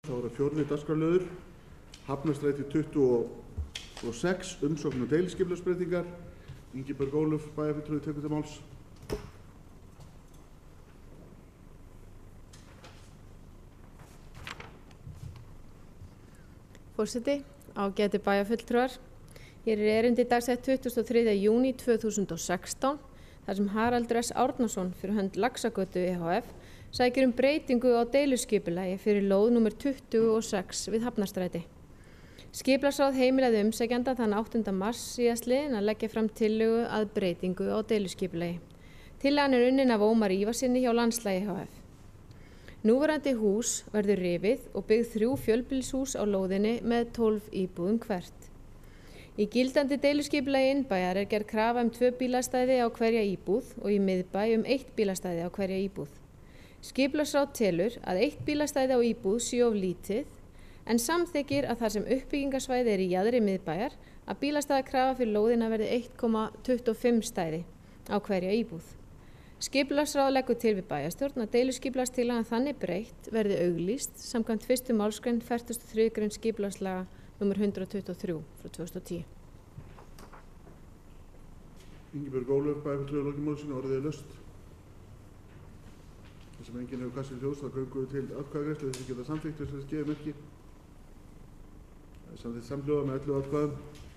Þá er það 4. dagskrárliður, Hafnarstræti 26, umsókn og deiliskipulagsbreytingar. Ingibjörg Ólöf, bæjarfulltrúi, tekur til máls. Forseti, ágætu bæjarfulltrúar. Hér er erindi dagsett 23. júní 2016, þar sem Haraldur S. Árnason fyrir hönd Laxagötu EHF sækir breytingu á deiluskipulagi fyrir lóð nr. 26 við Hafnarstræti. Skipulagsráð heimilaði umsækjanda þann 8. mars síðastliðinn að leggja fram tillögu að breytingu á deiluskipulagi. Tillagan er unnin af Ómar Ívarsinni hjá Landslagi EHF. Núverandi hús verður rifið og byggð 3 fjölbýlishús á lóðinni með 12 íbúðum hvert. Í gildandi deiluskipulagi innbæjar er gerð krafa 2 bílastæði á hverja íbúð og í miðbæ 1 bílastæði á hverja íbúð. Skipulagsráð telur að 1 bílastæði á íbúð sé of lítið en samþykkir að þar sem uppbyggingarsvæði er í jaðri miðbæjar að bílastæðakrafa fyrir lóðina verði 1,25 stæði á hverja íbúð. Skipulagsráð leggur til við bæjarstjórn að deiluskipulagstillagan þannig breytt verði auglýst samkvæmt 1. málsgrein 43. grein skipulagslaga nr. 123 frá 2010. Ingibjörg Ólöf, bæjarfulltrúi, lokið máli sínu, orðið er laust. Þar sem enginn hefur kastað ljós, þá göngum við til atkvæðagreiðslu þess að geta samþykkt þess að gefa merki. Það er samþykkt samhljóða með 11 atkvæðum.